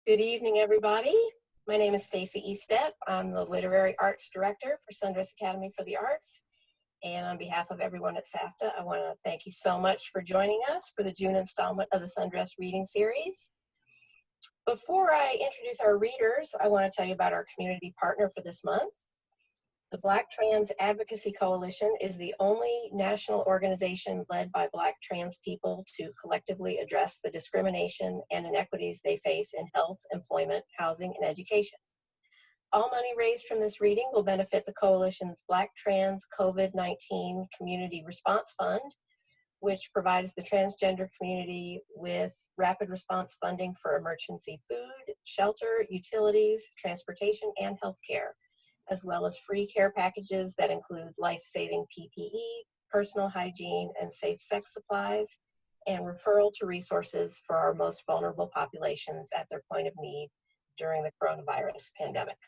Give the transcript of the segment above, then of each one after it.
Good evening, everybody. My name is Stacy Estep. I'm the Literary Arts Director for Sundress Academy for the Arts. And on behalf of everyone at SAFTA, I want to thank you so much for joining us for the June installment of the Sundress Reading Series. Before I introduce our readers, I want to tell you about our community partner for this month. The Black Trans Advocacy Coalition is the only national organization led by Black trans people to collectively address the discrimination and inequities they face in health, employment, housing, and education. All money raised from this reading will benefit the coalition's Black Trans COVID-19 Community Response Fund, which provides the transgender community with rapid response funding for emergency food, shelter, utilities, transportation, and healthcare, as well as free care packages that include life-saving PPE, personal hygiene, and safe sex supplies, and referral to resources for our most vulnerable populations at their point of need during the coronavirus pandemic.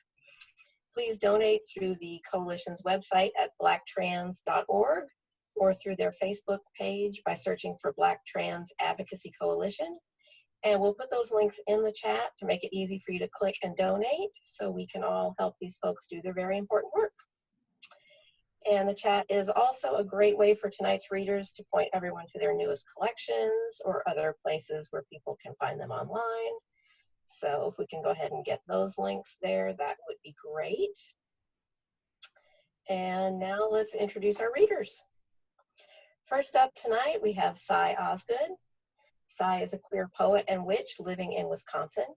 Please donate through the coalition's website at blacktrans.org or through their Facebook page by searching for Black Trans Advocacy Coalition. And we'll put those links in the chat to make it easy for you to click and donate so we can all help these folks do their very important work. And the chat is also a great way for tonight's readers to point everyone to their newest collections or other places where people can find them online. So if we can go ahead and get those links there, that would be great. And now let's introduce our readers. First up tonight, we have Ozgood. Cy is a queer poet and witch living in Wisconsin.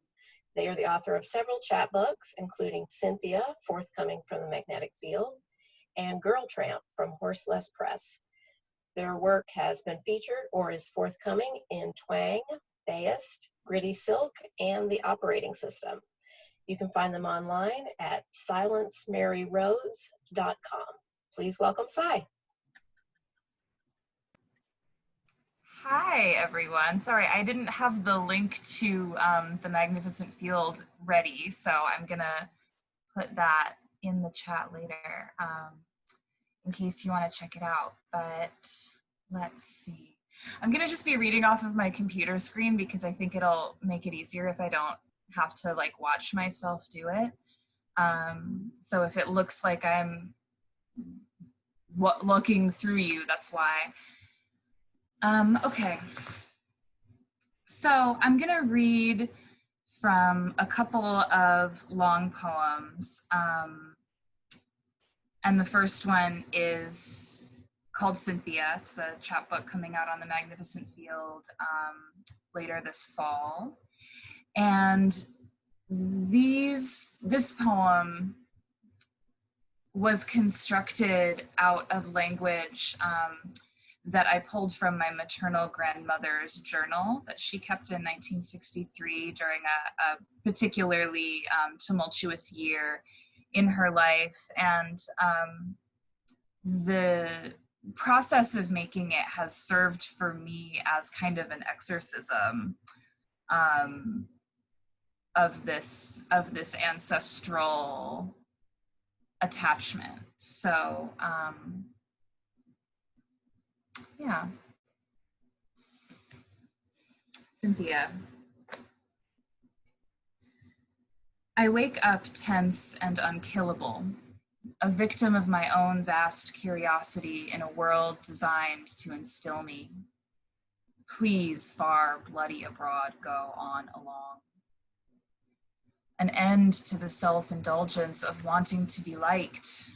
They are the author of several chapbooks, including Cynthia, forthcoming from the Magnetic Field, and Girl Tramp from Horseless Press. Their work has been featured or is forthcoming in Twang, Bayest, Gritty Silk, and The Operating System. You can find them online at silencemaryroads.com. Please welcome Cy. Hi, everyone. Sorry, I didn't have the link to the Magnificent Field ready, so I'm gonna put that in the chat later in case you want to check it out. But let's see. I'm gonna just be reading off of my computer screen because I think it'll make it easier if I don't have to like watch myself do it. So if it looks like I'm looking through you, that's why. Okay, so I'm gonna read from a couple of long poems, and the first one is called Cynthia. It's the chapbook coming out on the Magnificent Field later this fall. And this poem was constructed out of language that I pulled from my maternal grandmother's journal that she kept in 1963 during a particularly tumultuous year in her life. And the process of making it has served for me as kind of an exorcism of this ancestral attachment. So, yeah. Cynthia. I wake up tense and unkillable, a victim of my own vast curiosity in a world designed to instill me. Please, far bloody abroad, go on along. An end to the self-indulgence of wanting to be liked.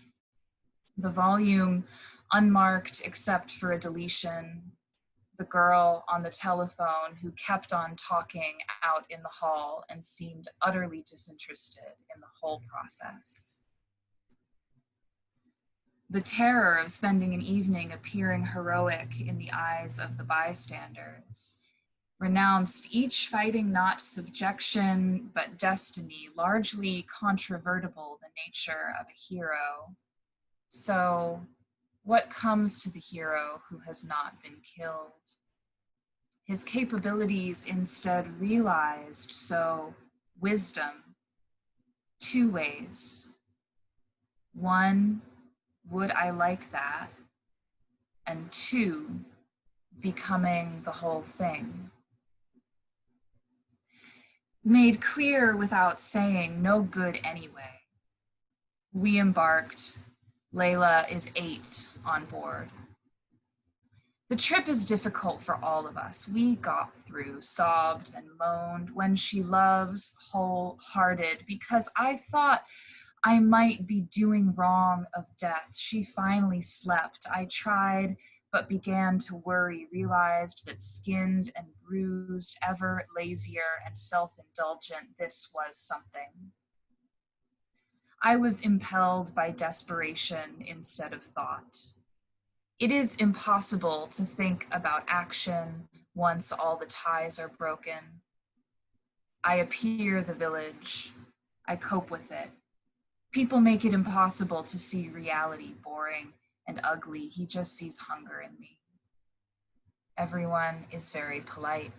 The volume unmarked except for a deletion. The girl on the telephone who kept on talking out in the hall and seemed utterly disinterested in the whole process. The terror of spending an evening appearing heroic in the eyes of the bystanders, renounced each fighting not subjection but destiny, largely controvertible the nature of a hero. So, what comes to the hero who has not been killed? His capabilities instead realized, so wisdom, two ways. One, would I like that? And two, becoming the whole thing. made clear without saying, no good anyway. We embarked. Layla is 8 on board. The trip is difficult for all of us. We got through, sobbed and moaned when she loves, wholehearted, because I thought I might be doing wrong of death. She finally slept. I tried, but began to worry, realized that skinned and bruised, ever lazier and self-indulgent, this was something. I was impelled by desperation instead of thought. It is impossible to think about action once all the ties are broken. I appear the village. I cope with it. People make it impossible to see reality boring and ugly. He just sees hunger in me. Everyone is very polite.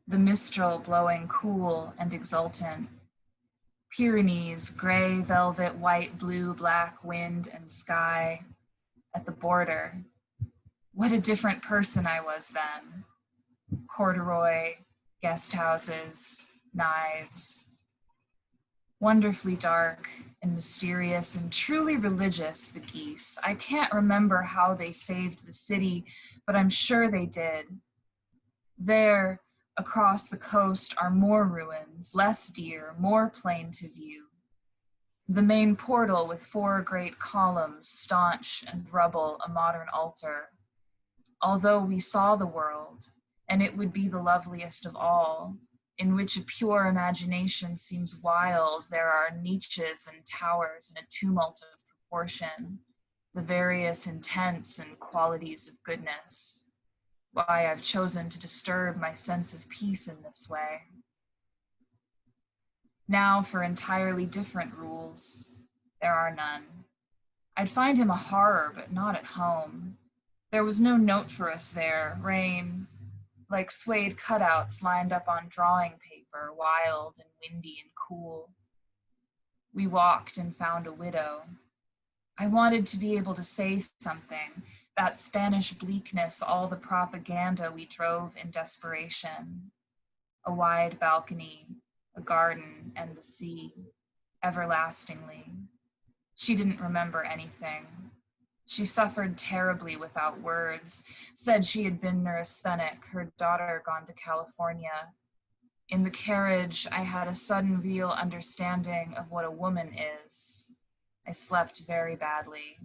The mistral blowing cool and exultant. Pyrenees, gray, velvet, white, blue, black, wind, and sky. At the border. What a different person I was then. Corduroy, guest houses, knives. Wonderfully dark and mysterious and truly religious, the geese. I can't remember how they saved the city, but I'm sure they did. There, across the coast, are more ruins, less dear, more plain to view. The main portal with 4 great columns, staunch and rubble, a modern altar. Although we saw the world, and it would be the loveliest of all, in which a pure imagination seems wild, there are niches and towers in a tumult of proportion, the various intents and qualities of goodness. Why I've chosen to disturb my sense of peace in this way. Now for entirely different rules. There are none. I'd find him a horror, but not at home. There was no note for us there, rain, like suede cutouts lined up on drawing paper, wild and windy and cool. We walked and found a widow. I wanted to be able to say something, that Spanish bleakness, all the propaganda we drove in desperation. A wide balcony, a garden, and the sea, everlastingly. She didn't remember anything. She suffered terribly without words, said she had been neurasthenic, her daughter gone to California. In the carriage, I had a sudden real understanding of what a woman is. I slept very badly.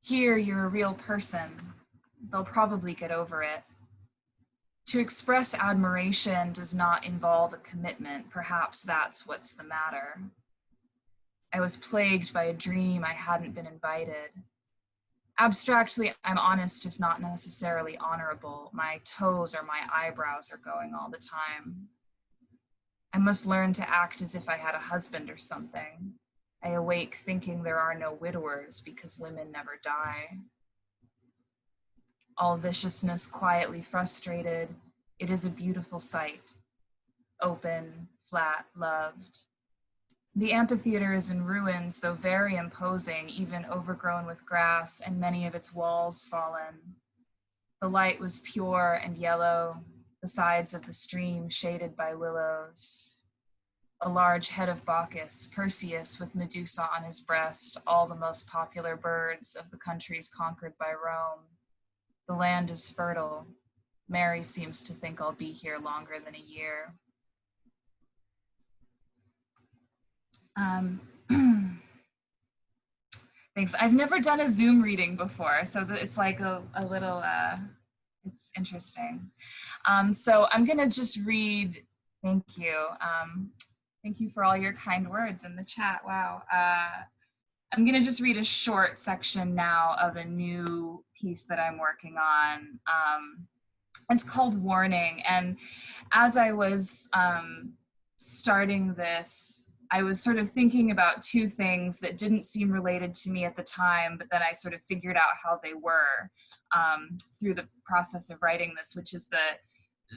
Here, you're a real person. They'll probably get over it. To express admiration does not involve a commitment. Perhaps that's what's the matter. I was plagued by a dream I hadn't been invited. Abstractly, I'm honest, if not necessarily honorable. My toes or my eyebrows are going all the time. I must learn to act as if I had a husband or something. I awake thinking there are no widowers because women never die. All viciousness quietly frustrated, it is a beautiful sight. Open, flat, loved. The amphitheater is in ruins, though very imposing, even overgrown with grass and many of its walls fallen. The light was pure and yellow, the sides of the stream shaded by willows. A large head of Bacchus, Perseus with Medusa on his breast, all the most popular birds of the countries conquered by Rome. The land is fertile. Mary seems to think I'll be here longer than a year. Thanks. I've never done a Zoom reading before, so it's like a little, it's interesting. So I'm gonna just read, thank you. Thank you for all your kind words in the chat, wow. I'm gonna just read a short section now of a new piece that I'm working on. It's called Warning, and as I was starting this, I was sort of thinking about 2 things that didn't seem related to me at the time, but then I sort of figured out how they were through the process of writing this, which is the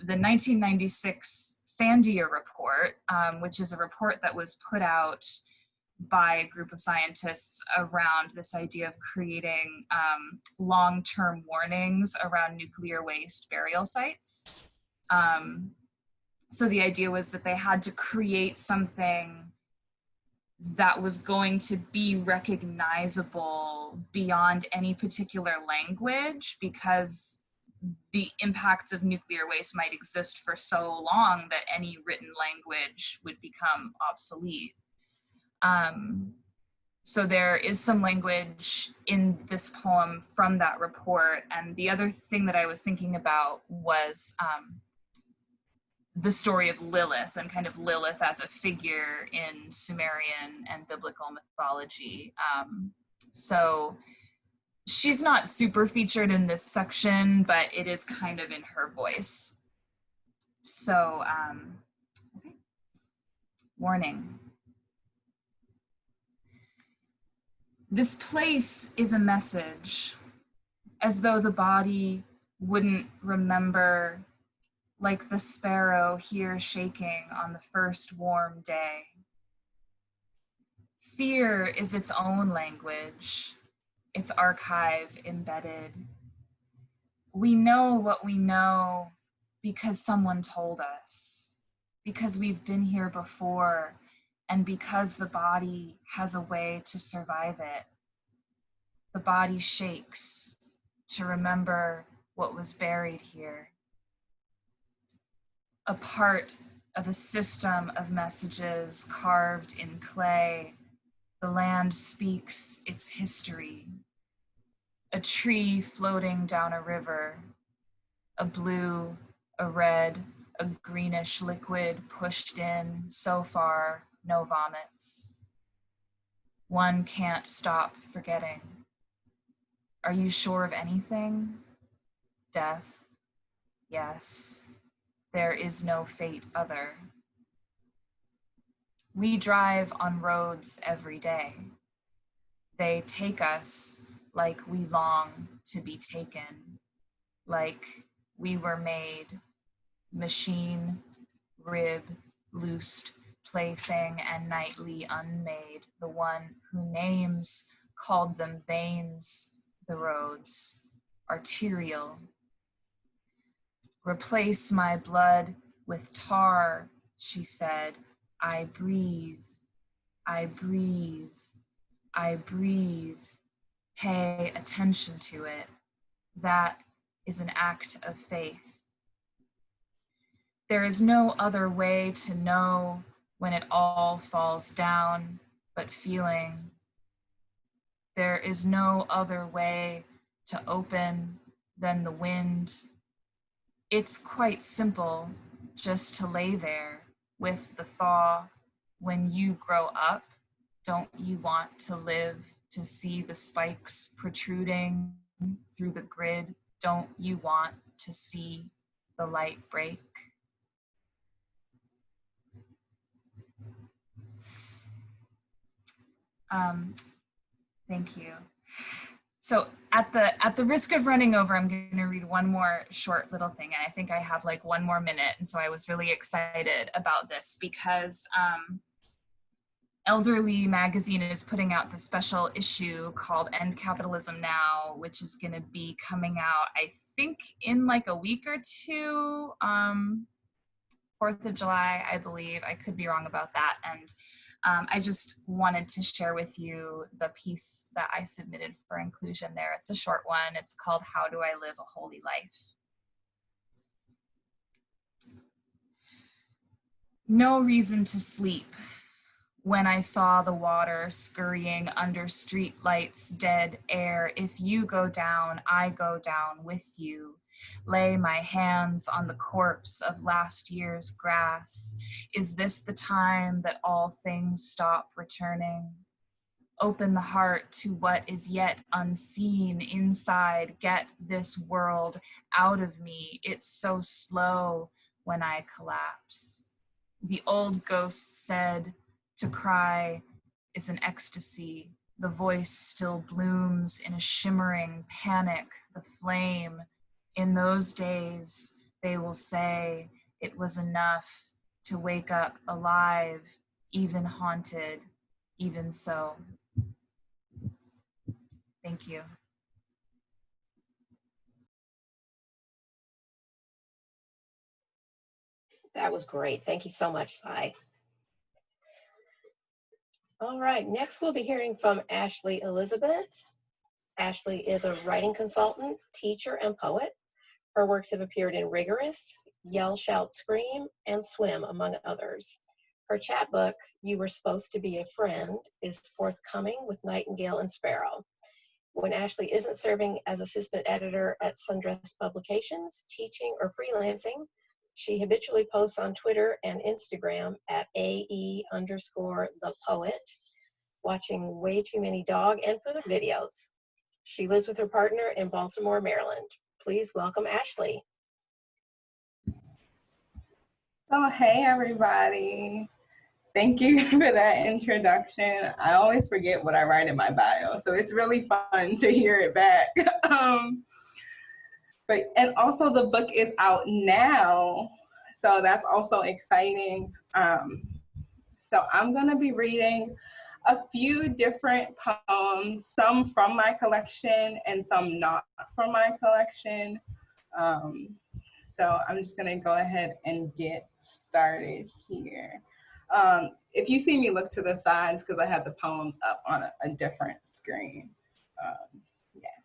1996 Sandia report, which is a report that was put out by a group of scientists around this idea of creating long-term warnings around nuclear waste burial sites. So the idea was that they had to create something that was going to be recognizable beyond any particular language, because the impacts of nuclear waste might exist for so long that any written language would become obsolete. So there is some language in this poem from that report. And the other thing that I was thinking about was the story of Lilith, and kind of Lilith as a figure in Sumerian and biblical mythology. So she's not super featured in this section, but it is kind of in her voice. So, okay. Warning. This place is a message, as though the body wouldn't remember, like the sparrow here shaking on the first warm day. Fear is its own language, its archive embedded. We know what we know because someone told us, because we've been here before, and because the body has a way to survive it. The body shakes to remember what was buried here. A part of a system of messages carved in clay, the land speaks its history. A tree floating down a river, a blue, a red, a greenish liquid pushed in, so far, no vomits. One can't stop forgetting. Are you sure of anything? Death, yes. There is no fate other. We drive on roads every day. They take us like we long to be taken, like we were made, machine, rib, loosed, plaything, and nightly unmade, the one who names called them veins, the roads, arterial. Replace my blood with tar, she said. I breathe, I breathe, I breathe. Pay attention to it. That is an act of faith. There is no other way to know when it all falls down but feeling. There is no other way to open than the wind. It's quite simple just to lay there with the thaw. When you grow up, don't you want to live to see the spikes protruding through the grid? Don't you want to see the light break? Thank you. So at the risk of running over, I'm going to read one more short little thing, and I think I have like one more minute, and so I was really excited about this because Elderly magazine is putting out the special issue called End Capitalism Now, which is going to be coming out, I think, in like a week or two, 4th of July, I believe. I could be wrong about that. And I just wanted to share with you the piece that I submitted for inclusion there. It's a short one. It's called How Do I Live a Holy Life? No reason to sleep. When I saw the water scurrying under street lights, dead air, if you go down, I go down with you. Lay my hands on the corpse of last year's grass. Is this the time that all things stop returning? Open the heart to what is yet unseen inside. Get this world out of me. It's so slow when I collapse. The old ghost said, to cry is an ecstasy. The voice still blooms in a shimmering panic, the flame. In those days, they will say it was enough to wake up alive, even haunted. even so. Thank you. That was great. Thank you so much, Sai. All right, next we'll be hearing from Ashley Elizabeth. Ashley is a writing consultant, teacher, and poet. Her works have appeared in Rigorous, Yell, Shout, Scream, and Swim, among others. Her chapbook, You Were Supposed to Be a Friend, is forthcoming with Nightingale and Sparrow. When Ashley isn't serving as assistant editor at Sundress Publications, teaching, or freelancing, she habitually posts on Twitter and Instagram at AE_the watching way too many dog and food videos. She lives with her partner in Baltimore, Maryland. Please welcome Ashley. So, hey everybody. Thank you for that introduction. I always forget what I write in my bio, so it's really fun to hear it back. And also the book is out now, so that's also exciting. So I'm gonna be reading a few different poems, some from my collection and some not from my collection. So I'm just gonna go ahead and get started here. If you see me look to the sides, because I have the poems up on a different screen. Yeah.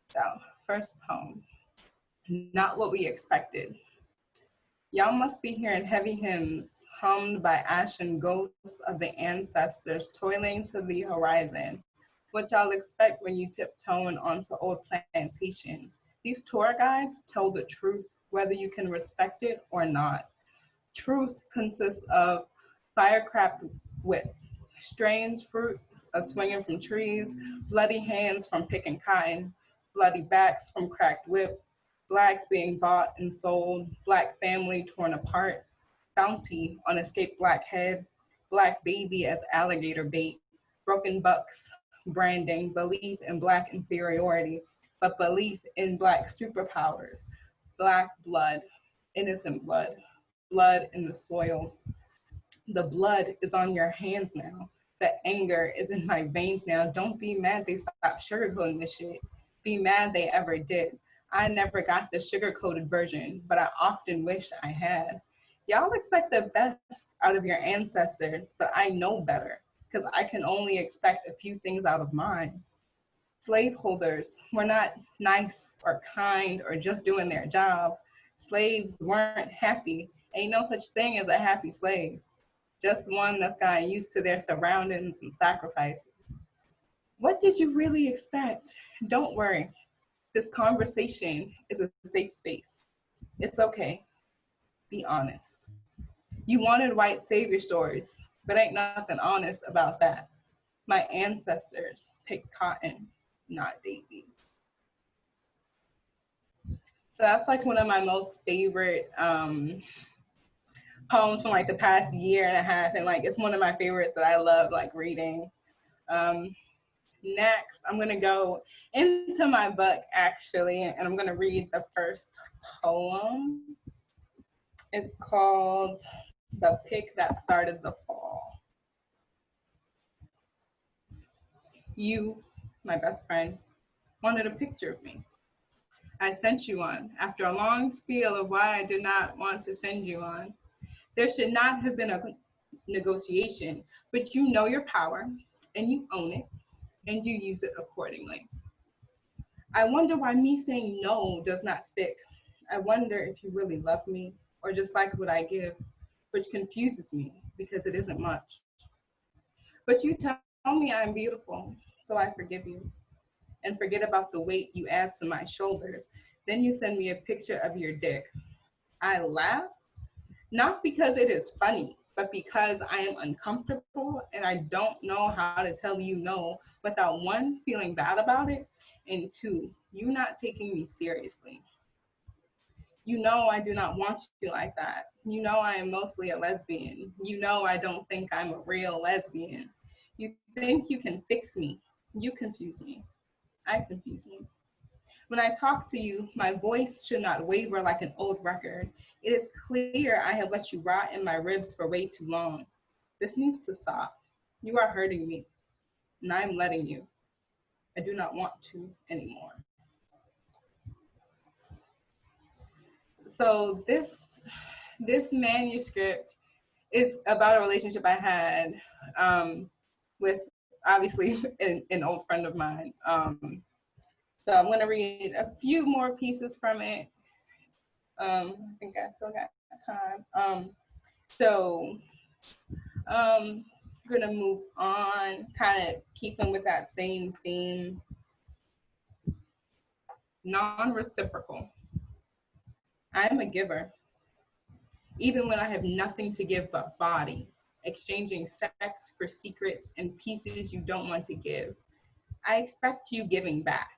So first poem, Not What We Expected. Y'all must be hearing heavy hymns hummed by ashen ghosts of the ancestors toiling to the horizon. What y'all expect when you tiptoeing onto old plantations. These tour guides tell the truth, whether you can respect it or not. Truth consists of firecracked whip, strange fruit swinging from trees, bloody hands from picking cotton, bloody backs from cracked whip, Blacks being bought and sold, Black family torn apart, bounty on escaped Black head, Black baby as alligator bait, broken bucks, branding, belief in Black inferiority, but belief in Black superpowers, Black blood, innocent blood, blood in the soil. The blood is on your hands now. The anger is in my veins now. Don't be mad they stopped sugarcoating this shit. Be mad they ever did. I never got the sugar-coated version, but I often wish I had. Y'all expect the best out of your ancestors, but I know better, because I can only expect a few things out of mine. Slaveholders were not nice or kind or just doing their job. Slaves weren't happy. Ain't no such thing as a happy slave, just one that's gotten used to their surroundings and sacrifices. What did you really expect? Don't worry. This conversation is a safe space. It's okay. Be honest. You wanted white savior stories, but ain't nothing honest about that. My ancestors picked cotton, not daisies. So that's like one of my most favorite poems from like the past year and a half, and like it's one of my favorites that I love like reading. Next, I'm gonna go into my book actually, and I'm gonna read the first poem. It's called The Pick That Started the Fall. You, my best friend, wanted a picture of me. I sent you one after a long spiel of why I did not want to send you one. There should not have been a negotiation, but you know your power and you own it and you use it accordingly. I wonder why me saying no does not stick. I wonder if you really love me or just like what I give, which confuses me because it isn't much. But you tell me I'm beautiful, so I forgive you and forget about the weight you add to my shoulders. Then you send me a picture of your dick. I laugh, not because it is funny, but because I am uncomfortable and I don't know how to tell you no without one, feeling bad about it, and two, you not taking me seriously. You know I do not want you like that. You know I am mostly a lesbian. You know I don't think I'm a real lesbian. You think you can fix me. You confuse me. I confuse me. When I talk to you, my voice should not waver like an old record. It is clear I have let you rot in my ribs for way too long. This needs to stop. You are hurting me, and I am letting you. I do not want to anymore. So this manuscript is about a relationship I had with obviously an old friend of mine. So I'm going to read a few more pieces from it. I think I still got time. I'm going to move on, kind of keeping with that same theme. Non-reciprocal. I am a giver, even when I have nothing to give but body, exchanging sex for secrets and pieces you don't want to give. I expect you giving back.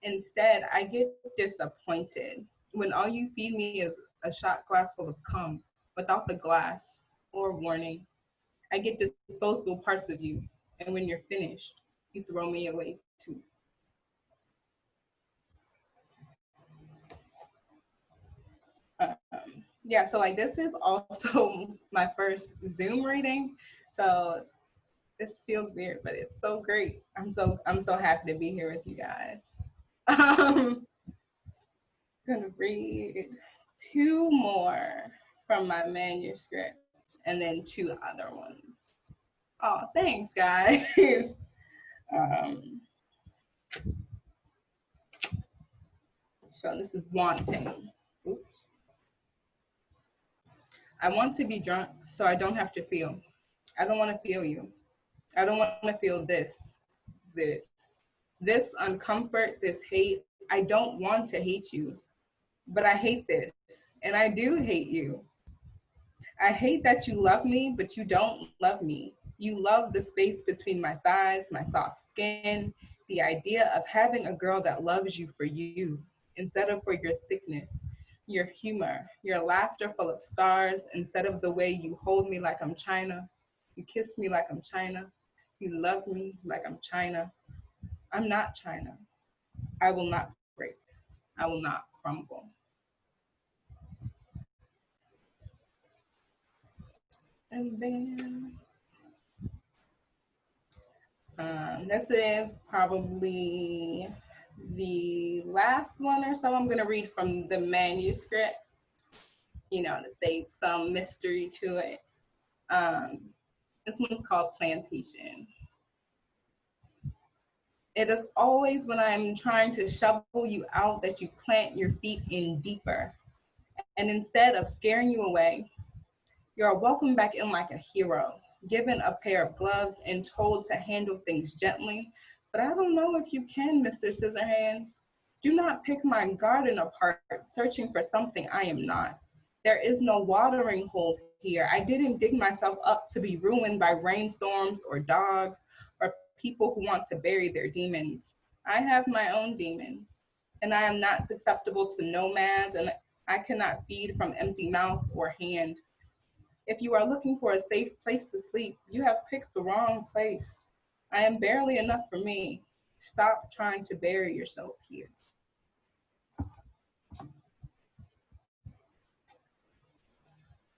Instead, I get disappointed when all you feed me is a shot glass full of cum without the glass or warning. I get disposable parts of you, and when you're finished, you throw me away too. Yeah, so like this is also my first Zoom reading, so this feels weird, but it's so great. I'm so happy to be here with you guys. I'm gonna read two more from my manuscript and then two other ones. Oh, thanks, guys. um, so this is wanting. Oops. I want to be drunk so I don't have to feel. I don't want to feel you. I don't want to feel this uncomfort, this hate. I don't want to hate you, but I hate this, and I do hate you. I hate that you love me, but you don't love me. You love the space between my thighs, my soft skin, the idea of having a girl that loves you for you instead of for your thickness, your humor, your laughter full of stars instead of the way you hold me like I'm China. You kiss me like I'm China. You love me like I'm China. I'm not China. I will not break. I will not crumble. And then this is probably the last one or so. I'm going to read from the manuscript, to save some mystery to it. This one's called Plantation. It is always when I'm trying to shovel you out that you plant your feet in deeper. And instead of scaring you away, you're welcomed back in like a hero, given a pair of gloves and told to handle things gently. But I don't know if you can, Mr. Scissorhands. Do not pick my garden apart, searching for something I am not. There is no watering hole here. I didn't dig myself up to be ruined by rainstorms or dogs or people who want to bury their demons. I have my own demons, and I am not susceptible to nomads, and I cannot feed from empty mouth or hand. If you are looking for a safe place to sleep, you have picked the wrong place. I am barely enough for me. Stop trying to bury yourself here.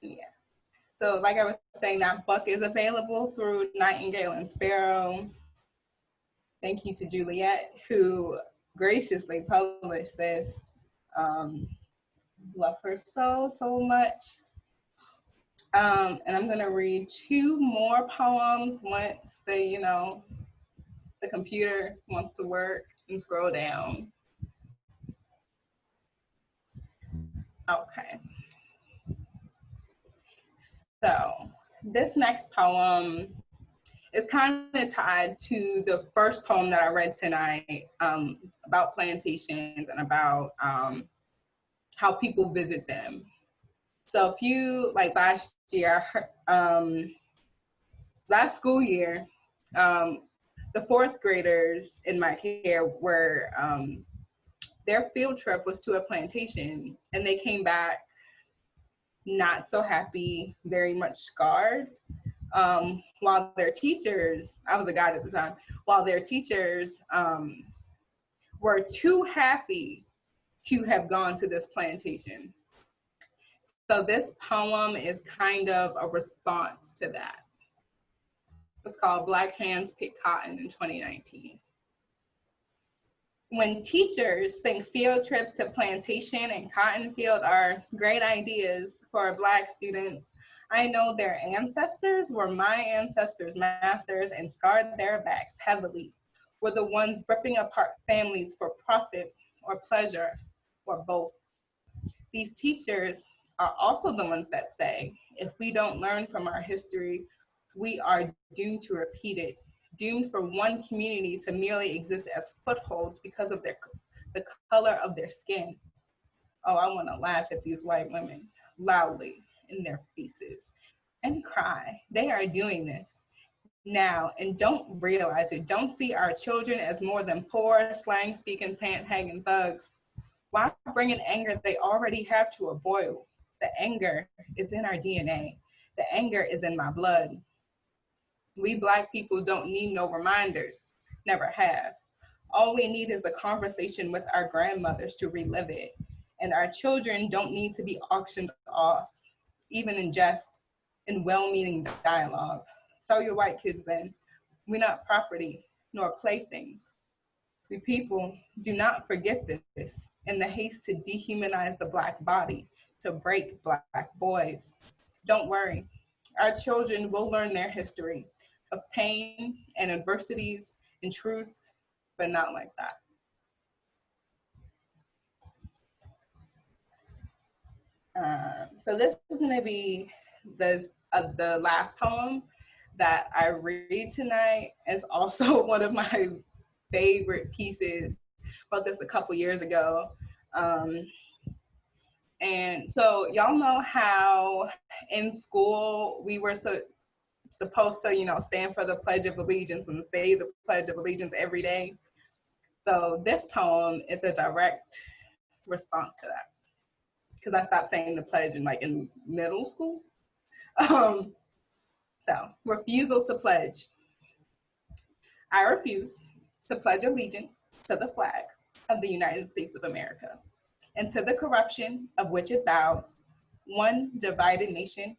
Yeah. So like I was saying, that book is available through Nightingale and Sparrow. Thank you to Juliet, who graciously published this. Love her so, so much. And I'm gonna read two more poems once the computer wants to work and scroll down. Okay. So this next poem is kind of tied to the first poem that I read tonight, about plantations and about how people visit them. So if you, like last year, last school year, the fourth graders in my care were, their field trip was to a plantation, and they came back not so happy, very much scarred. While their teachers, I was a guide at the time, while their teachers were too happy to have gone to this plantation. So this poem is kind of a response to that. It's called Black Hands Pick Cotton in 2019. When teachers think field trips to plantation and cotton field are great ideas for Black students, I know their ancestors were my ancestors' masters and scarred their backs heavily, were the ones ripping apart families for profit or pleasure or both. These teachers are also the ones that say, if we don't learn from our history, we are doomed to repeat it, doomed for one community to merely exist as footholds because of the color of their skin. Oh, I want to laugh at these white women loudly in their faces and cry. They are doing this now and don't realize it. Don't see our children as more than poor, slang-speaking, pant-hanging thugs. Why bring an anger they already have to a boil? The anger is in our DNA. The anger is in my blood. We Black people don't need no reminders, never have. All we need is a conversation with our grandmothers to relive it. And our children don't need to be auctioned off, even in jest, in well-meaning dialogue. So your white kids then, we're not property nor playthings. We people do not forget this in the haste to dehumanize the Black body, to break Black boys. Don't worry, our children will learn their history of pain and adversities and truth, but not like that. So this is going to be the last poem that I read tonight. It's also one of my favorite pieces. Wrote this a couple years ago. And so y'all know how in school we were supposed to, stand for the Pledge of Allegiance and say the Pledge of Allegiance every day. So this poem is a direct response to that, because I stopped saying the pledge in middle school. So refusal to pledge. I refuse to pledge allegiance to the flag of the United States of America and to the corruption of which it bows, one divided nation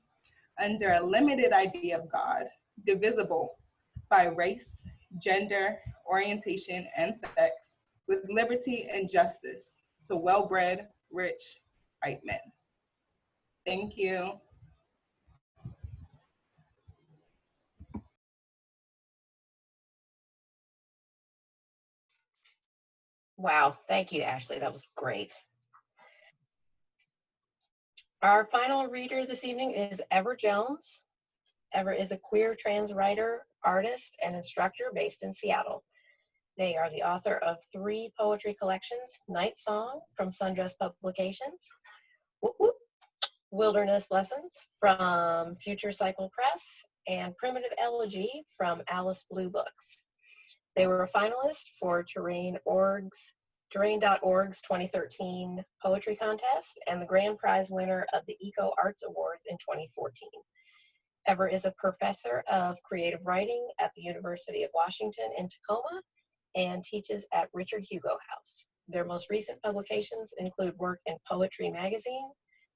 under a limited idea of God, divisible by race, gender, orientation, and sex, with liberty and justice to well-bred, rich, white men. Thank you. Wow, thank you, Ashley. That was great. Our final reader this evening is Ever Jones. Ever is a queer trans writer, artist, and instructor based in Seattle. They are the author of 3 poetry collections, Night Song from Sundress Publications, Whoop Whoop, Wilderness Lessons from Future Cycle Press, and Primitive Elegy from Alice Blue Books. They were a finalist for Terrain.org's 2013 poetry contest and the grand prize winner of the Eco Arts Awards in 2014. Ever is a professor of creative writing at the University of Washington in Tacoma and teaches at Richard Hugo House. Their most recent publications include work in Poetry Magazine,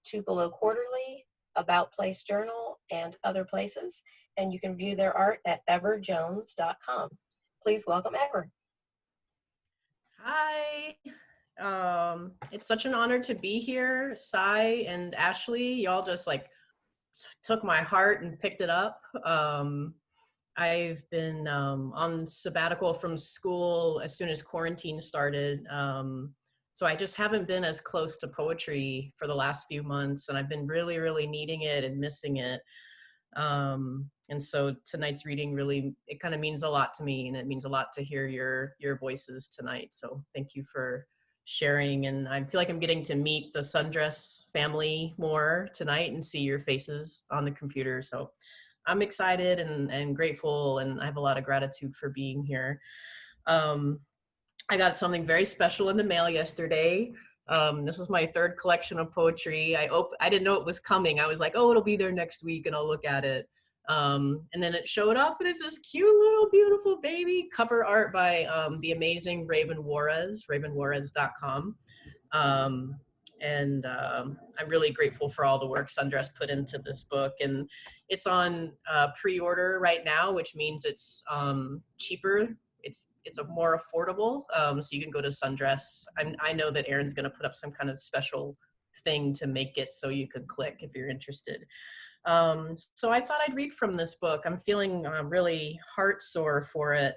Tupelo Quarterly, About Place Journal, and other places, and you can view their art at everjones.com. Please welcome Ever. Hi. It's such an honor to be here. Sai and Ashley, y'all just took my heart and picked it up. I've been on sabbatical from school as soon as quarantine started. So I just haven't been as close to poetry for the last few months, and I've been really, really needing it and missing it. And so tonight's reading it kind of means a lot to me, and it means a lot to hear your voices tonight. So thank you for sharing. And I feel like I'm getting to meet the Sundress family more tonight and see your faces on the computer. So I'm excited and grateful, and I have a lot of gratitude for being here. I got something very special in the mail yesterday. This is my 3rd collection of poetry. I didn't know it was coming. I was like, oh, it'll be there next week and I'll look at it. And then it showed up, and it's this cute little beautiful baby cover art by the amazing Raven Juarez, ravenjuarez.com. And I'm really grateful for all the work Sundress put into this book. And it's on pre-order right now, which means it's cheaper. It's a more affordable. So you can go to Sundress. I know that Erin's going to put up some kind of special thing to make it so you could click if you're interested. So I thought I'd read from this book. I'm feeling really heart sore for it.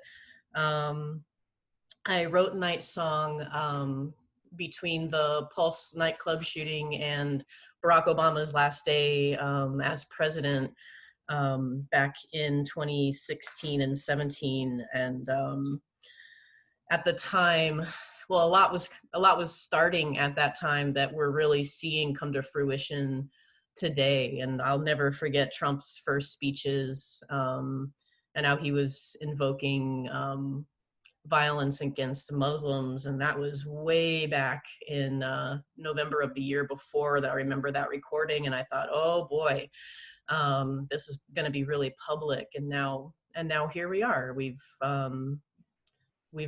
I wrote Night's Song between the Pulse nightclub shooting and Barack Obama's last day as president back in 2016 and 17. And at the time, well, a lot was starting at that time that we're really seeing come to fruition today. And I'll never forget Trump's first speeches and how he was invoking violence against Muslims. And that was way back in November of the year before that. I remember that recording and I thought, oh boy, this is going to be really public. And now here we are. We've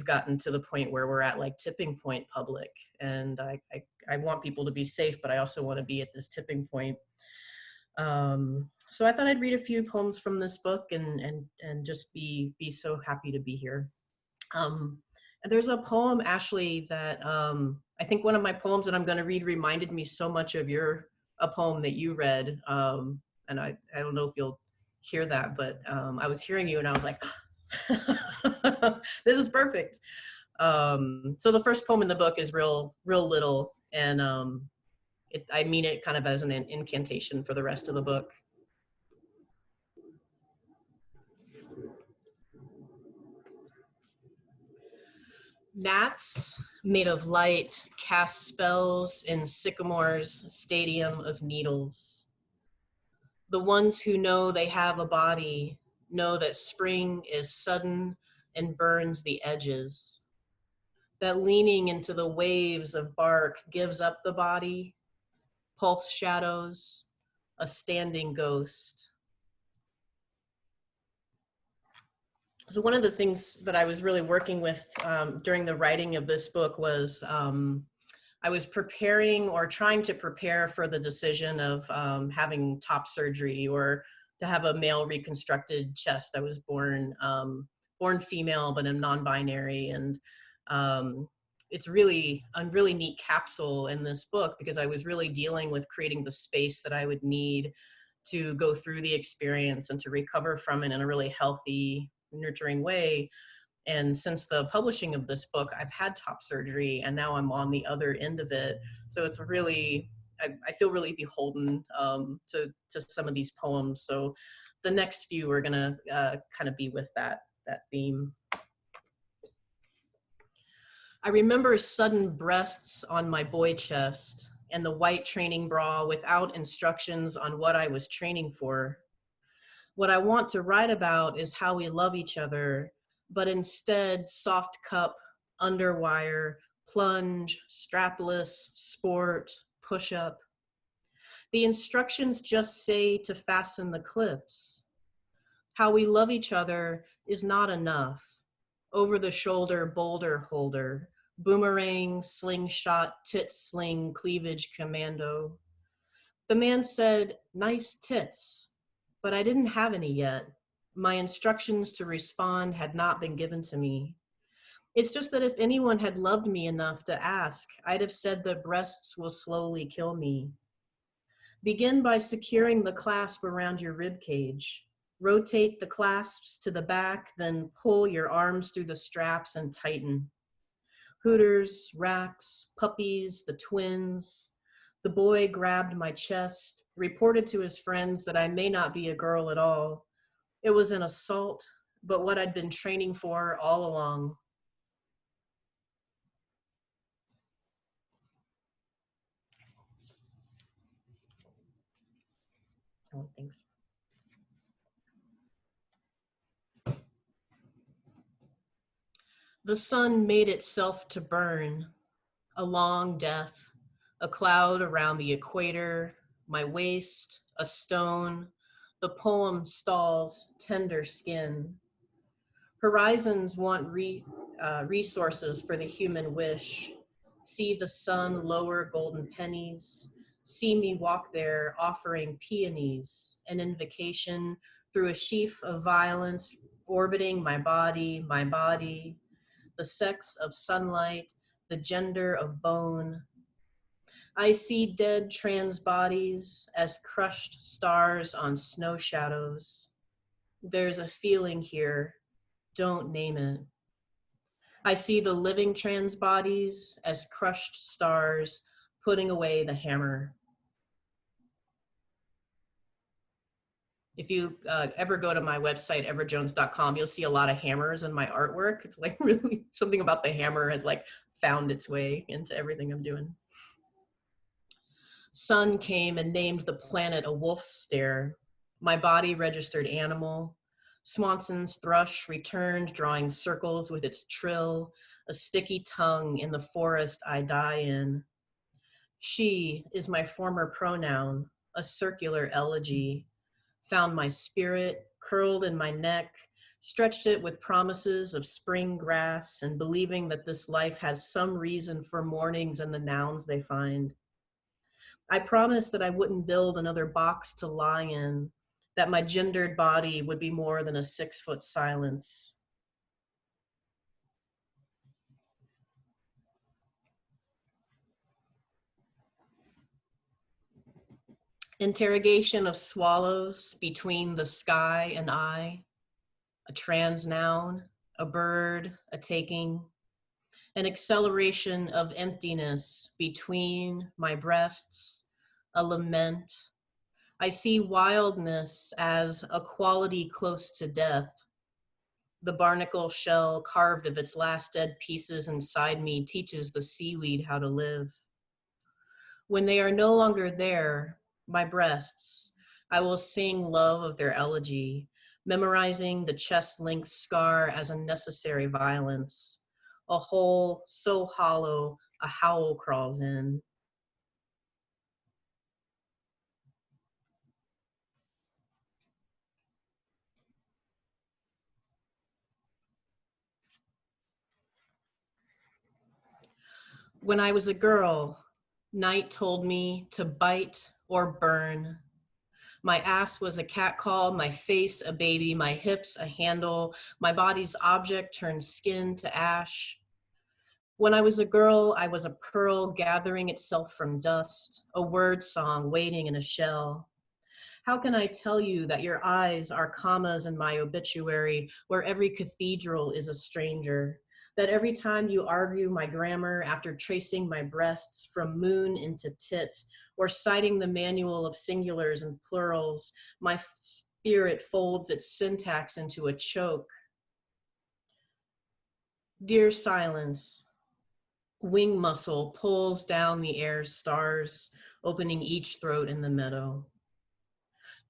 gotten to the point where we're at like tipping point public. And I want people to be safe, but I also want to be at this tipping point. So I thought I'd read a few poems from this book and just be so happy to be here. And there's a poem, Ashley, that I think one of my poems that I'm going to read reminded me so much of a poem that you read. And I don't know if you'll hear that, but I was hearing you and I was like, this is perfect. So the first poem in the book is real little, and I mean it kind of as an incantation for the rest of the book. Gnats made of light cast spells in Sycamore's stadium of needles. The ones who know they have a body know that spring is sudden and burns the edges. That leaning into the waves of bark gives up the body, pulse shadows, a standing ghost. So one of the things that I was really working with during the writing of this book was I was preparing or trying to prepare for the decision of having top surgery or to have a male reconstructed chest. I was born female, but I'm non-binary, and it's really a really neat capsule in this book because I was really dealing with creating the space that I would need to go through the experience and to recover from it in a really healthy, nurturing way. And since the publishing of this book, I've had top surgery and now I'm on the other end of it. So it's really, I feel really beholden to some of these poems. So the next few are gonna kind of be with that theme. I remember sudden breasts on my boy chest and the white training bra without instructions on what I was training for. What I want to write about is how we love each other, but instead soft cup, underwire, plunge, strapless, sport, push up. The instructions just say to fasten the clips. How we love each other is not enough. Over the shoulder boulder holder, boomerang, slingshot, tit sling, cleavage commando. The man said, nice tits, but I didn't have any yet. My instructions to respond had not been given to me. It's just that if anyone had loved me enough to ask, I'd have said that breasts will slowly kill me. Begin by securing the clasp around your rib cage. Rotate the clasps to the back, then pull your arms through the straps and tighten. Hooters, racks, puppies, the twins. The boy grabbed my chest, reported to his friends that I may not be a girl at all. It was an assault, but what I'd been training for all along. Oh, thanks. The sun made itself to burn, a long death, a cloud around the equator, my waist, a stone, the poem stalls, tender skin. Horizons want resources for the human wish. See the sun lower golden pennies. See me walk there offering peonies, an invocation through a sheaf of violence orbiting my body, the sex of sunlight, the gender of bone. I see dead trans bodies as crushed stars on snow shadows. There's a feeling here, don't name it. I see the living trans bodies as crushed stars putting away the hammer. If you ever go to my website, everjones.com, you'll see a lot of hammers in my artwork. It's like really something about the hammer has like found its way into everything I'm doing. Sun came and named the planet a wolf's stare. My body registered animal. Swanson's thrush returned, drawing circles with its trill, a sticky tongue in the forest I die in. She is my former pronoun, a circular elegy. Found my spirit, curled in my neck, stretched it with promises of spring grass and believing that this life has some reason for mornings and the nouns they find. I promised that I wouldn't build another box to lie in, that my gendered body would be more than a 6-foot silence. Interrogation of swallows between the sky and I, a trans noun, a bird, a taking, an acceleration of emptiness between my breasts, a lament. I see wildness as a quality close to death. The barnacle shell carved of its last dead pieces inside me teaches the seaweed how to live. When they are no longer there, my breasts, I will sing love of their elegy, memorizing the chest-length scar as a necessary violence, a hole so hollow a howl crawls in. When I was a girl, night told me to bite or burn. My ass was a catcall, my face a baby, my hips a handle, my body's object turned skin to ash. When I was a girl, I was a pearl gathering itself from dust, a word song waiting in a shell. How can I tell you that your eyes are commas in my obituary, where every cathedral is a stranger? That every time you argue my grammar after tracing my breasts from moon into tit, or citing the manual of singulars and plurals, my spirit folds its syntax into a choke. Dear silence, wing muscle pulls down the air's stars, opening each throat in the meadow.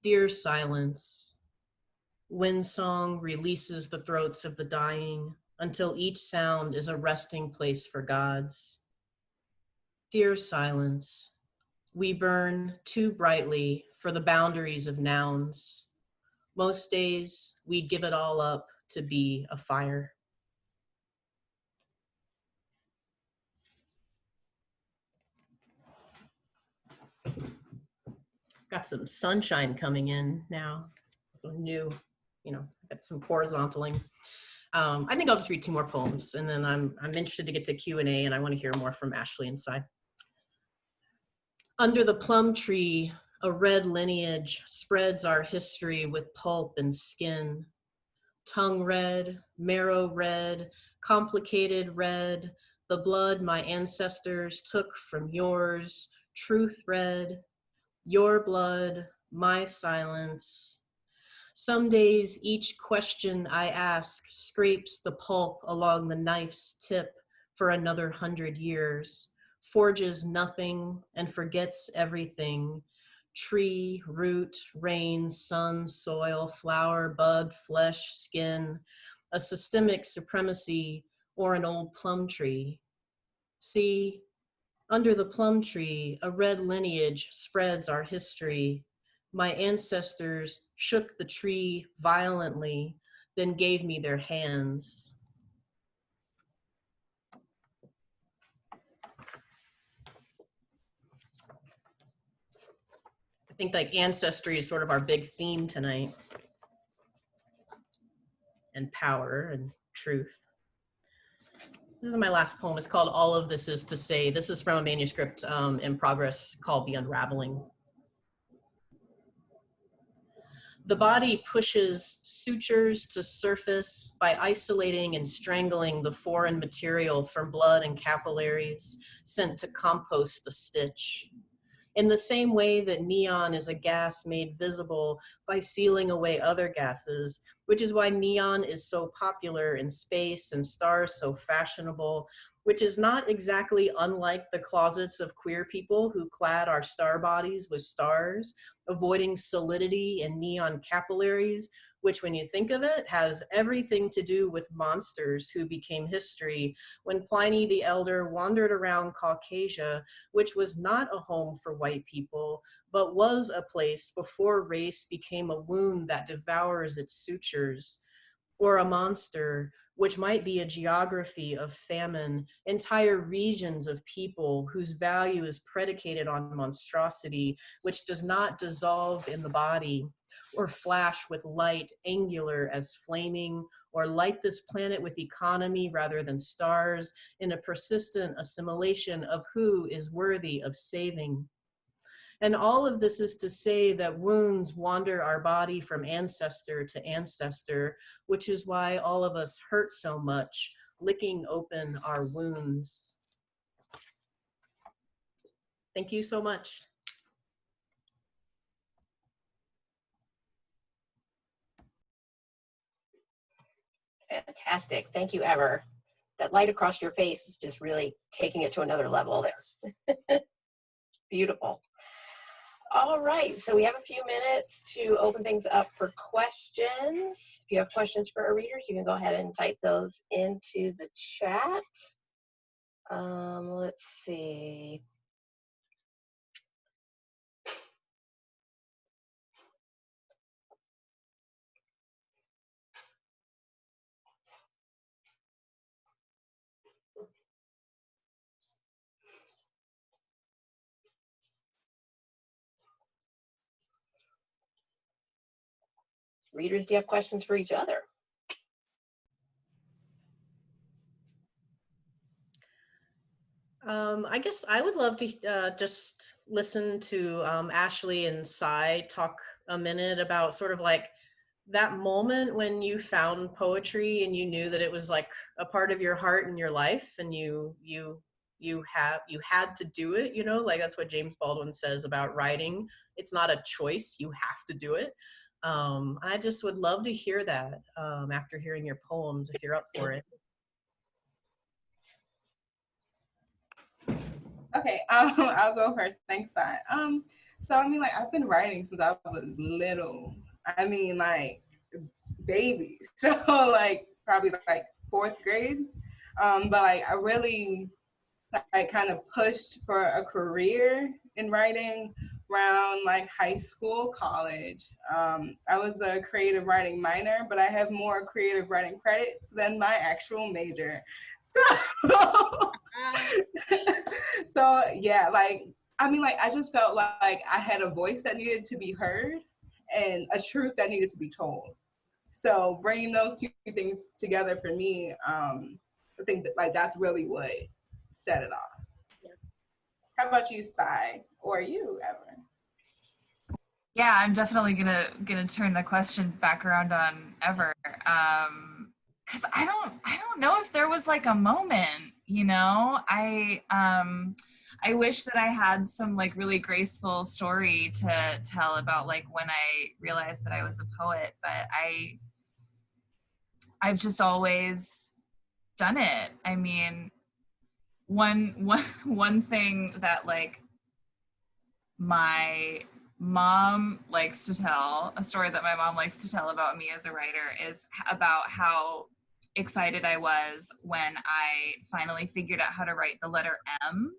Dear silence, wind song releases the throats of the dying until each sound is a resting place for gods. Dear silence, we burn too brightly for the boundaries of nouns. Most days we'd give it all up to be a fire. Got some sunshine coming in now. Some new, got some horizontaling. I think I'll just read 2 more poems, and then I'm interested to get to Q&A, and I want to hear more from Ashley and Cy. Under the plum tree, a red lineage spreads our history with pulp and skin. Tongue red, marrow red, complicated red, the blood my ancestors took from yours, truth red, your blood, my silence. Some days each question I ask scrapes the pulp along the knife's tip for another 100 years, forges nothing and forgets everything. Tree, root, rain, sun, soil, flower, bud, flesh, skin, a systemic supremacy or an old plum tree. See, under the plum tree, a red lineage spreads our history. My ancestors shook the tree violently, then gave me their hands. think like ancestry is sort of our big theme tonight, and power and truth. This is my last poem. It's called All of This Is to Say. This is from a manuscript in progress called The Unraveling. The body pushes sutures to surface by isolating and strangling the foreign material from blood and capillaries sent to compost the stitch. In the same way that neon is a gas made visible by sealing away other gases, which is why neon is so popular in space and stars so fashionable, which is not exactly unlike the closets of queer people who clad our star bodies with stars, avoiding solidity and neon capillaries, which when you think of it has everything to do with monsters who became history when Pliny the Elder wandered around Caucasia, which was not a home for white people, but was a place before race became a wound that devours its sutures, or a monster, which might be a geography of famine, entire regions of people whose value is predicated on monstrosity, which does not dissolve in the body, or flash with light angular as flaming, or light this planet with economy rather than stars, in a persistent assimilation of who is worthy of saving. And all of this is to say that wounds wander our body from ancestor to ancestor, which is why all of us hurt so much, licking open our wounds. Thank you so much. Fantastic. Thank you, Ever. That light across your face is just really taking it to another level there. Beautiful. All right, so we have a few minutes to open things up for questions. If you have questions for our readers, you can go ahead and type those into the chat. Let's see. Readers, do you have questions for each other? I guess I would love to just listen to Ashley and Sai talk a minute about sort of like that moment when you found poetry and you knew that it was like a part of your heart and your life, and you had to do it, you know, like that's what James Baldwin says about writing. It's not a choice, you have to do it. I just would love to hear that after hearing your poems, if you're up for it. Okay, I'll go first. Thanks, Sai. So I mean, like I've been writing since I was little. I mean, like baby. So like probably like fourth grade. But like I really like kind of pushed for a career in writing around like high school, college. I was a creative writing minor, but I have more creative writing credits than my actual major. So, so yeah, like I mean, like I just felt like I had a voice that needed to be heard and a truth that needed to be told. So bringing those two things together for me, I think that like that's really what set it off. Yeah. How about you, Sai, or you, Evelyn? Yeah, I'm definitely gonna turn the question back around on Ever, because I don't know if there was like a moment, you know. I wish that I had some like really graceful story to tell about like when I realized that I was a poet, but I've just always done it. I mean, one thing that like my mom likes to tell, a story that my mom likes to tell about me as a writer, is about how excited I was when I finally figured out how to write the letter M.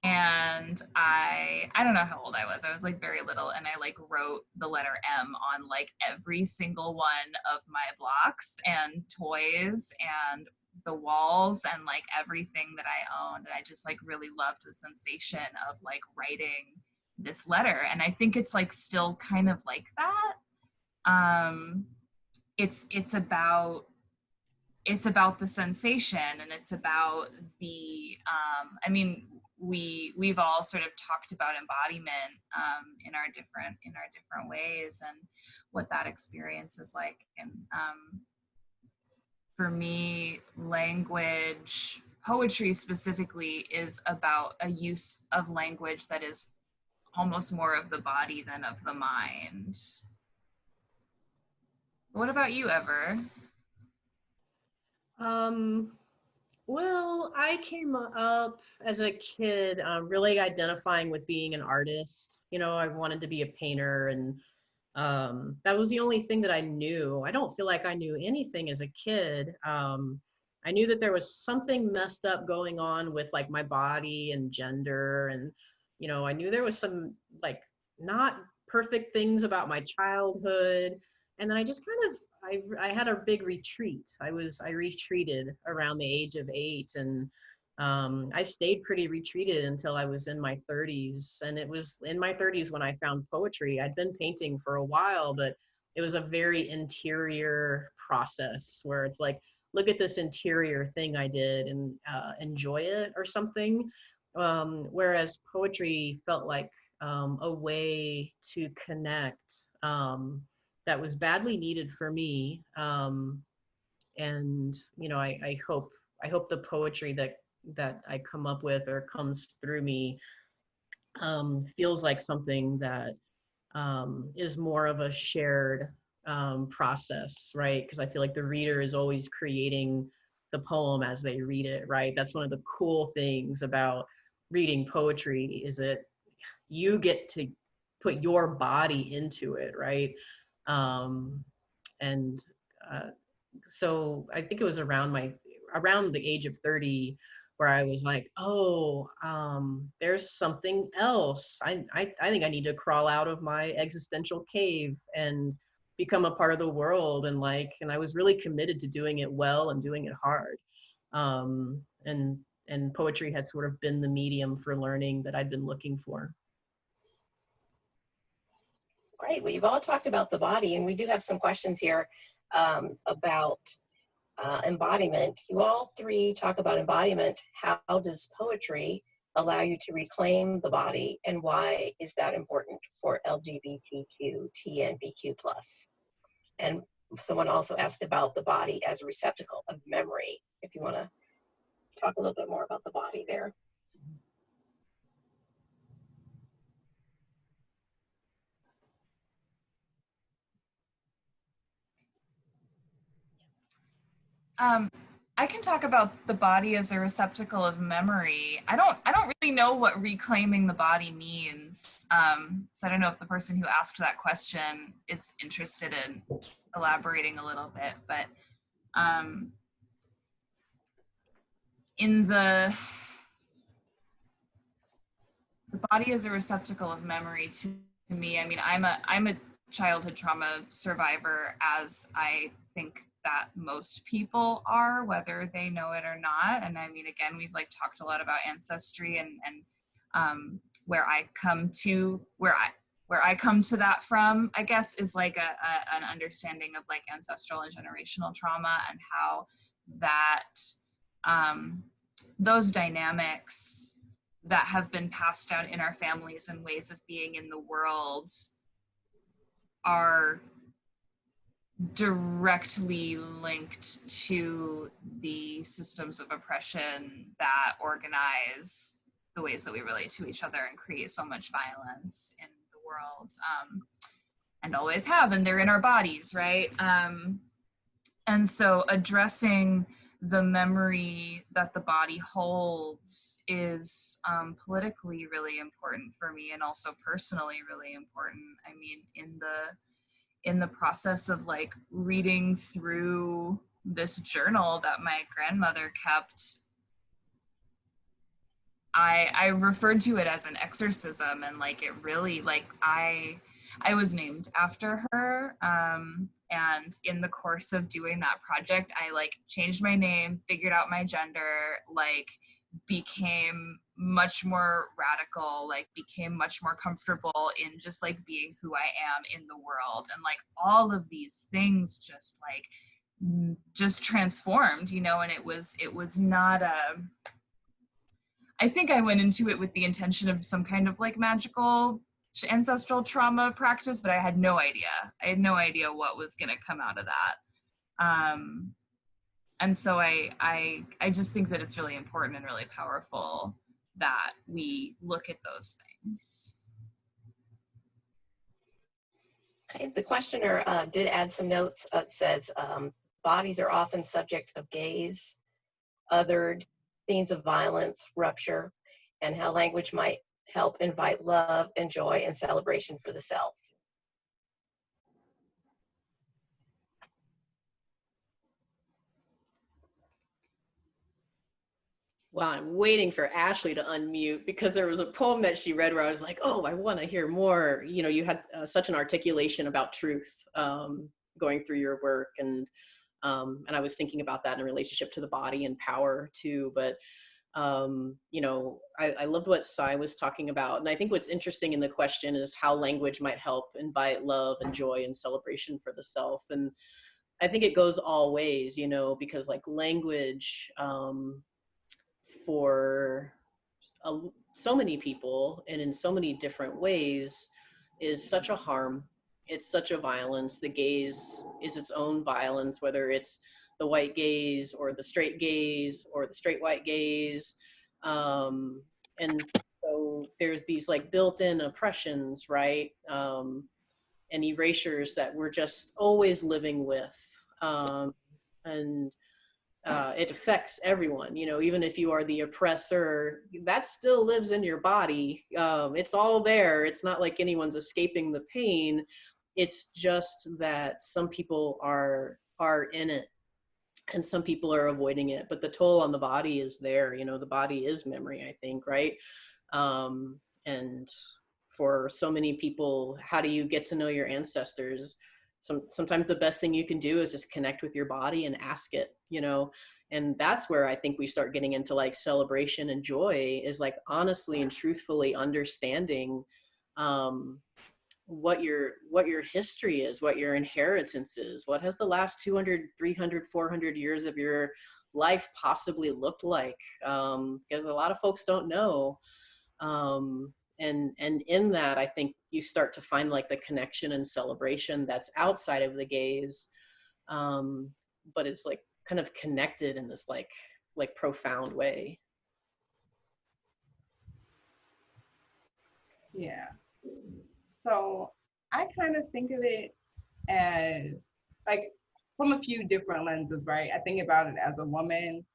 And I don't know how old I was. I was like very little, and I like wrote the letter M on like every single one of my blocks and toys and the walls and like everything that I owned. And I just like really loved the sensation of like writing this letter. And I think it's like still kind of like that. It's about the sensation, and it's about the I mean, we've all sort of talked about embodiment in our different ways, and what that experience is like. And for me, language, poetry specifically, is about a use of language that is almost more of the body than of the mind. What about you, Ever? Well, I came up as a kid really identifying with being an artist. You know, I wanted to be a painter, and that was the only thing that I knew. I don't feel like I knew anything as a kid. I knew that there was something messed up going on with like my body and gender, and you know, I knew there was some like not perfect things about my childhood. And then I just kind of I had a big retreat. I retreated around the age of 8, and I stayed pretty retreated until I was in my 30s. And it was in my 30s when I found poetry. I'd been painting for a while, but it was a very interior process where it's like, look at this interior thing I did and enjoy it or something. Whereas poetry felt like a way to connect. That was badly needed for me. And you know, I hope the poetry that I come up with or comes through me feels like something that is more of a shared process, right? Because I feel like the reader is always creating the poem as they read it, right? That's one of the cool things about reading poetry, is that you get to put your body into it, right? And so I think it was around the age of 30 where I was like, oh, there's something else. I think I need to crawl out of my existential cave and become a part of the world. And I was really committed to doing it well and doing it hard. And poetry has sort of been the medium for learning that I've been looking for. Great. Well, you've all talked about the body, and we do have some questions here about embodiment. You all three talk about embodiment. How does poetry allow you to reclaim the body, and why is that important for LGBTQ, TNBQ+? And someone also asked about the body as a receptacle of memory, if you want to talk a little bit more about the body there. I can talk about the body as a receptacle of memory. I don't really know what reclaiming the body means. So I don't know if the person who asked that question is interested in elaborating a little bit, but in the body as a receptacle of memory, to me, I mean, I'm a childhood trauma survivor, as I think that most people are, whether they know it or not. And I mean, again, we've talked a lot about ancestry and where I come to that from, I guess, is an understanding of ancestral and generational trauma, and how that those dynamics that have been passed down in our families and ways of being in the world are directly linked to the systems of oppression that organize the ways that we relate to each other and create so much violence in the world, and always have, and they're in our bodies, right? And so addressing the memory that the body holds is politically really important for me, and also personally really important. I mean, in the process of reading through this journal that my grandmother kept, I referred to it as an exorcism, and it really, I was named after her, and in the course of doing that project, I changed my name, figured out my gender, became much more radical, like became much more comfortable in just like being who I am in the world. And like all of these things just transformed, you know, and it was not I think I went into it with the intention of some kind of like magical ancestral trauma practice, but I had no idea. I had no idea what was going to come out of that. And so I just think that it's really important and really powerful that we look at those things. Okay, the questioner did add some notes. It says, bodies are often subject of gaze, othered, scenes of violence, rupture, and how language might help invite love and joy and celebration for the self. Well, I'm waiting for Ashley to unmute because there was a poem that she read where I was like, oh, I want to hear more. You know, you had such an articulation about truth going through your work. And I was thinking about that in relationship to the body and power too. But, you know, I loved what Sai was talking about. And I think what's interesting in the question is how language might help invite love and joy and celebration for the self. And I think it goes all ways, you know, because like language, for so many people and in so many different ways is such a harm. It's such a violence. The gaze is its own violence, whether it's the white gaze or the straight gaze or the straight white gaze. And so there's these like built-in oppressions, right? And erasures that we're just always living with. And it affects everyone, you know, even if you are the oppressor, that still lives in your body. It's all there. It's not like anyone's escaping the pain. It's just that some people are in it and some people are avoiding it, but the toll on the body is there. You know, the body is memory, I think, right? And for so many people, how do you get to know your ancestors? Sometimes the best thing you can do is just connect with your body and ask it, you know. And that's where I think we start getting into like celebration and joy, is like honestly and truthfully understanding what your history is, what your inheritance is, what has the last 200, 300, 400 years of your life possibly looked like, because a lot of folks don't know. And in that, I think you start to find like the connection and celebration that's outside of the gaze, but it's like kind of connected in this like profound way. Yeah. So I kind of think of it as like from a few different lenses, right? I think about it as a woman,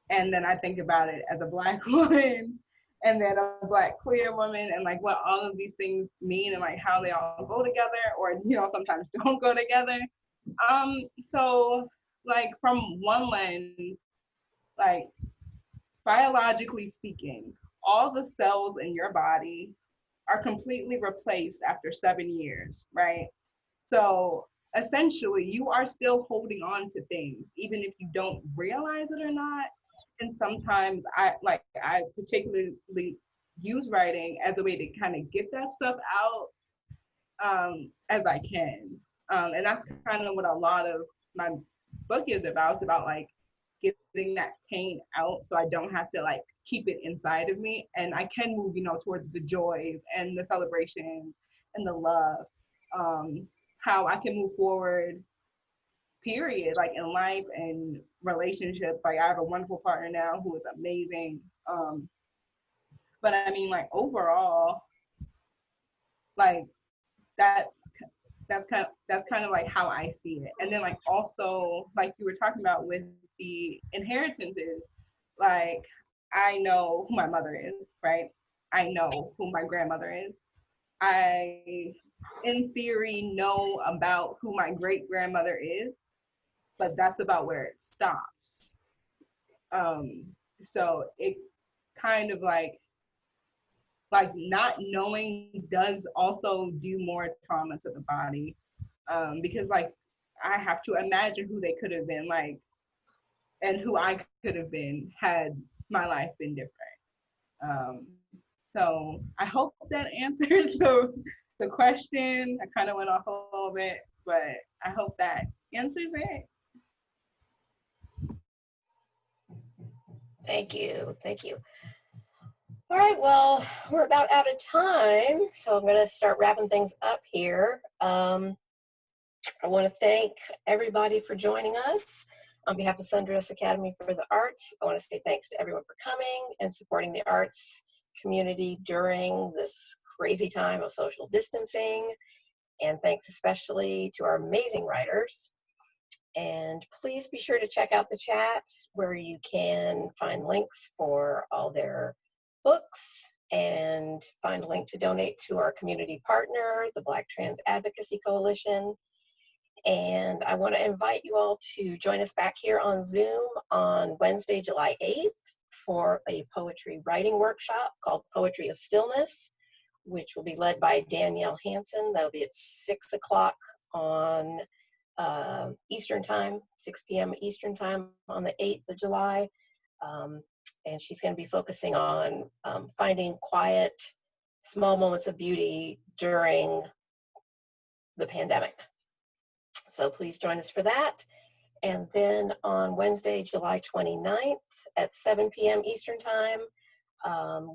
and then I think about it as a Black woman, and then a Black queer woman, and like what all of these things mean and like how they all go together, or you know, sometimes don't go together. So like from one lens, like biologically speaking, all the cells in your body are completely replaced after 7 years, right? So essentially, you are still holding on to things, even if you don't realize it or not. And sometimes I particularly use writing as a way to kind of get that stuff out as I can. And that's kind of what a lot of my book is about. It's about like getting that pain out so I don't have to like keep it inside of me, and I can move, you know, towards the joys and the celebrations and the love, how I can move forward, period, like in life and relationships. Like I have a wonderful partner now who is amazing. But I mean, like overall, like that's kind of like how I see it. And then like also like you were talking about with the inheritances, like I know who my mother is, right? I know who my grandmother is. I, in theory, know about who my great grandmother is, but that's about where it stops. So it kind of like not knowing does also do more trauma to the body, because like I have to imagine who they could have been, like, and who I could have been had my life been different? So I hope that answers the question. I kind of went off a little bit, but I hope that answers it. Thank you. Thank you. All right, well, we're about out of time, so I'm going to start wrapping things up here. I want to thank everybody for joining us. On behalf of Sundress Academy for the Arts, I want to say thanks to everyone for coming and supporting the arts community during this crazy time of social distancing. And thanks especially to our amazing writers. And please be sure to check out the chat where you can find links for all their books and find a link to donate to our community partner, the Black Trans Advocacy Coalition. And I want to invite you all to join us back here on Zoom on Wednesday, July 8th for a poetry writing workshop called Poetry of Stillness, which will be led by Danielle Hansen. That'll be at 6 o'clock on Eastern Time, 6 p.m. Eastern Time on the 8th of July. And she's going to be focusing on finding quiet, small moments of beauty during the pandemic. So please join us for that. And then on Wednesday, July 29th at 7 p.m. Eastern Time,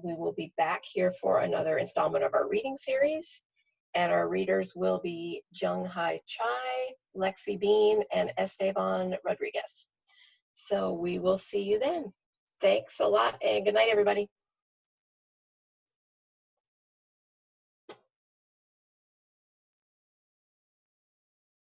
we will be back here for another installment of our reading series. And our readers will be Jung Hai Chai, Lexi Bean, and Esteban Rodriguez. So we will see you then. Thanks a lot, and good night, everybody.